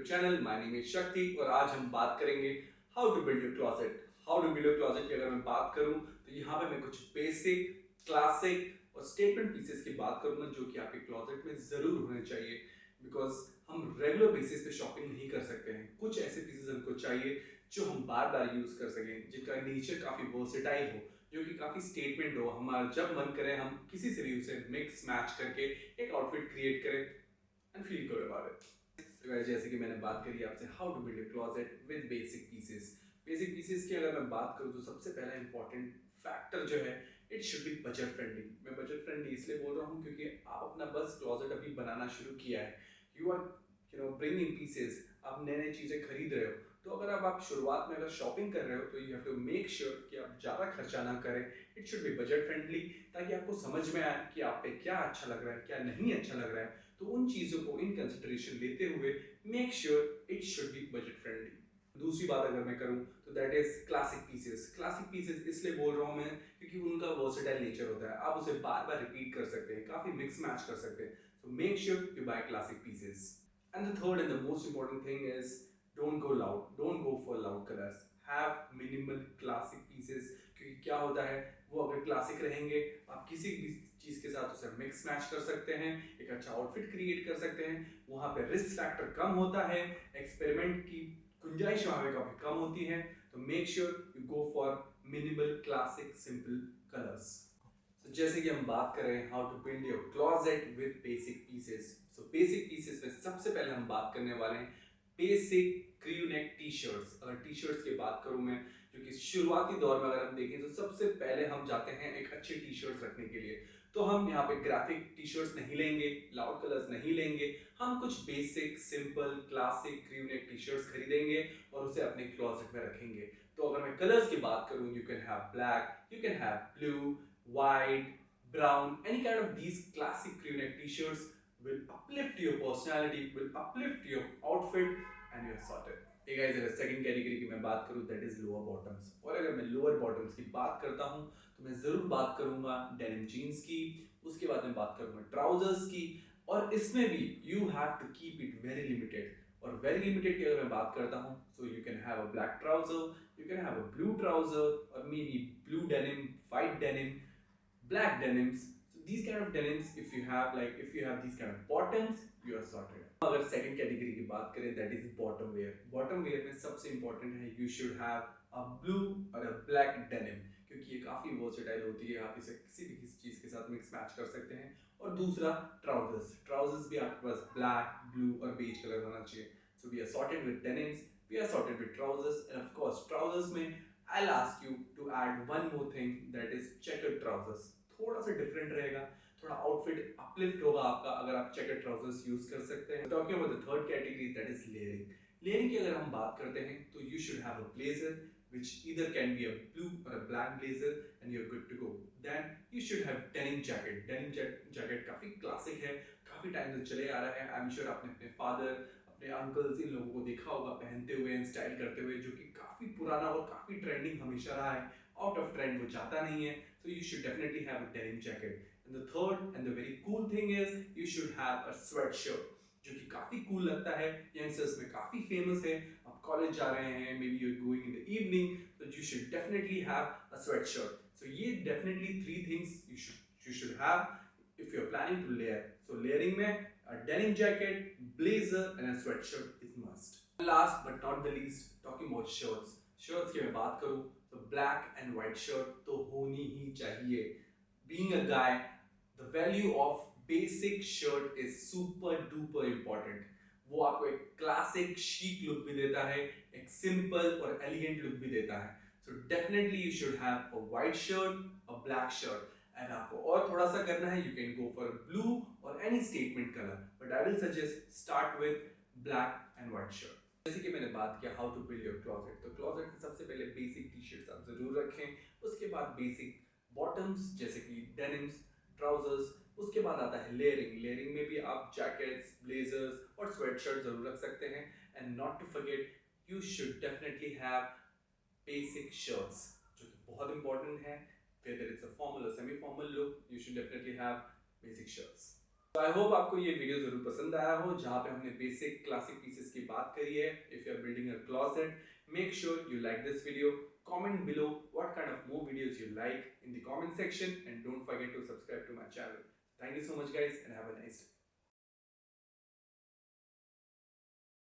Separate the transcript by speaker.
Speaker 1: YouTube channel. My name is Shakti और आज हम बात करेंगे how to build your closet. How to build your closet की अगर मैं बात करूं तो यहाँ पे मैं कुछ बेसिक, क्लासिक और स्टेटमेंट पीसेस की बात करूंगा जो कि आपके क्लोजेट में जरूर होने चाहिए, बिकॉज हम रेगुलर बेसिस पे शॉपिंग नहीं कर सकते हैं। कुछ ऐसे पीसेस हमको चाहिए जो हम बार बार यूज कर सकें, जिनका नेचर काफी वर्सेटाइल हो, जो कि काफी स्टेटमेंट हो। हमारा जब मन करे हम किसी से भी उसे मिक्स मैच करके एक आउटफिट क्रिएट करें and feel good about it. जैसे कि मैंने बात करी आपसे how to build a closet with basic pieces. Basic pieces की अगर मैं बात करूं तो सबसे पहला इंपॉर्टेंट फैक्टर जो है, it should be budget friendly. मैं बजट फ्रेंडली इसलिए बोल रहा हूं क्योंकि आप अपना बस क्लोजेट अभी बनाना शुरू किया है। यू आर ब्रिंगिंग पीसेस, आप नए नए चीजें खरीद रहे हो। तो अगर आप शुरुआत में अगर शॉपिंग कर रहे हो तो you have to make sure कि आप ज़्यादा खर्चा ना करें। It should be budget friendly, ताकि आपको समझ में आए कि आप पे क्या अच्छा लग रहा है, क्या नहीं अच्छा लग रहा है। तो उन चीज़ों को इन कंसिडरेशन लेते हुए make sure it should be budget friendly. दूसरी बात अगर मैं करूं तो that is classic pieces. Classic pieces इसलिए बोल रहा हूं मैं क्योंकि उनका वर्सेटाइल नेचर होता है, आप उसे बार बार रिपीट कर सकते हैं, काफी मिक्स मैच कर सकते हैं। So make sure you buy classic pieces. And the third and the most important thing is don't go loud, don't go for loud colors, have minimal classic pieces। क्योंकि क्या होता है, वो अगर क्लासिक रहेंगे आप किसी भी चीज के साथ उसे मिक्स मैच कर सकते हैं, एक अच्छा आउटफिट क्रिएट कर सकते हैं। वहां पे रिस्क फैक्टर कम होता है, एक्सपेरिमेंट की गुंजाइश वहां पे काफी कम होती है। तो make sure you go for minimal classic simple colours. तो जैसे कि हम बात करें how to build your closet with basic pieces. So basic pieces में सबसे पहले हम बात करने वाले हैं basic crew neck T shirts. अगर टी शर्ट्स की बात करूं मैं, जो कि शुरुआती दौर में अगर हम देखें तो सबसे पहले हम जाते हैं एक अच्छे टी शर्ट्स रखने के लिए। तो हम यहाँ पे ग्राफिक टी शर्ट्स नहीं लेंगे, लाउड कलर्स नहीं लेंगे, हम कुछ basic simple classic crew neck T shirts खरीदेंगे और उसे अपने क्लोजेट में रखेंगे। तो अगर मैं कलर्स की बात करूं, you can have black, you can have blue, white, brown, any kind of these classic crew neck t-shirts will uplift your personality, will uplift your outfit and you're sorted. Hey guys, अगर second category की मैं बात करूं that is lower bottoms. और अगर मैं lower bottoms की बात करता हूं तो मैं जरूर बात करूंगा डेनिम जीन्स की, उसके बाद मैं बात करूंगा ट्राउजर्स की। और इसमें भी you have to keep it very limited. और वेरी लिमिटेड की अगर मैं बात करता हूं so you can have a black trouser, you can have a blue trouser or maybe blue denim, white denim, black denims. So these kind of denims, if you have these kind of bottoms, you are sorted. अगर second category की बात करें that is bottom wear. Bottom wear में सबसे important है you should have a blue और अ black denim, क्योंकि ये काफी वर्सेटाइल होती है, आप इसे किसी भी किसी चीज के साथ मिक्स मैच कर सकते हैं। और दूसरा ट्राउजर्स, ट्राउजर्स भी आपके पास ब्लैक, ब्लू और बेज कलर होना चाहिए। So we are sorted with denims, we are sorted with trousers, and of course trousers में I'll ask you to add one more thing, that is checkered trousers। थोड़ा सा different रहेगा, थोड़ा outfit uplift होगा आपका अगर आप चेकर्ड ट्राउजर्स यूज कर सकते हैं। Talking about the third category that is layering. Layering की अगर हम बात करते हैं तो you should have a blazer which either can be a blue or a black blazer and you're good to go। Then you should have denim jacket। denim jacket काफी classic है, काफी टाइम से चले आ रहा है। आई एम श्योर आपने अपने father, अपने अंकल्स, इन लोगों को देखा होगा पहनते हुए एंड स्टाइल करते हुए, जो कि काफी पुराना और काफी ट्रेंडिंग हमेशा रहा है। आउट ऑफ ट्रेंड वो जाता नहीं है। So you should definitely have a denim jacket। And the third and the very cool thing is you should have a sweatshirt, जो कि काफी कूल लगता है, यंगस्टर्स में काफी फेमस है। आप कॉलेज जा रहे हैं, maybe you are going in the evening, तो you should definitely have a sweatshirt. So ये definitely three things you should have if you are planning to layer। so layering में a denim jacket, blazer and a sweatshirt is must। last but not the least, talking about shirts। shirts की मैं बात करूं तो black and white shirt तो होनी ही चाहिए। being a guy, the value of basic shirt is super duper important। वो आपको एक क्लासिक शीक लुक भी देता है, एक सिंपल और एलिगेंट लुक भी देता है। So definitely you should have a white shirt, a black shirt. And आपको और थोड़ा सा करना है, you can go for blue और any statement colour, but I will suggest start with black and white shirt. जैसे कि मैंने बात किया how to build your closet, तो क्लोजेट में सबसे पहले बेसिक टी शर्ट्स आप जरूर रखें, उसके बाद बेसिक बॉटम्स जैसे कि डेनिम्स, ट्राउजर्स, उसके बाद आता है लेयरिंग। लेयरिंग में भी आप जैकेट्स, ब्लेजर्स और स्वेटशर्ट जरूर रख सकते हैं। And not to forget you should definitely have basic shirts, जो कि बहुत इंपॉर्टेंट है। whether it's a formal or semi formal look, you should definitely have basic shirts। तो आई होप आपको ये वीडियो जरूर पसंद आया हो, जहाँ पे हमने बेसिक क्लासिक पीसेस की बात करी है. If you are building a closet, make sure you like this video. Comment below what kind of more videos you like in the comment section, and don't forget to subscribe to my channel. Thank you so much guys, and have a nice day.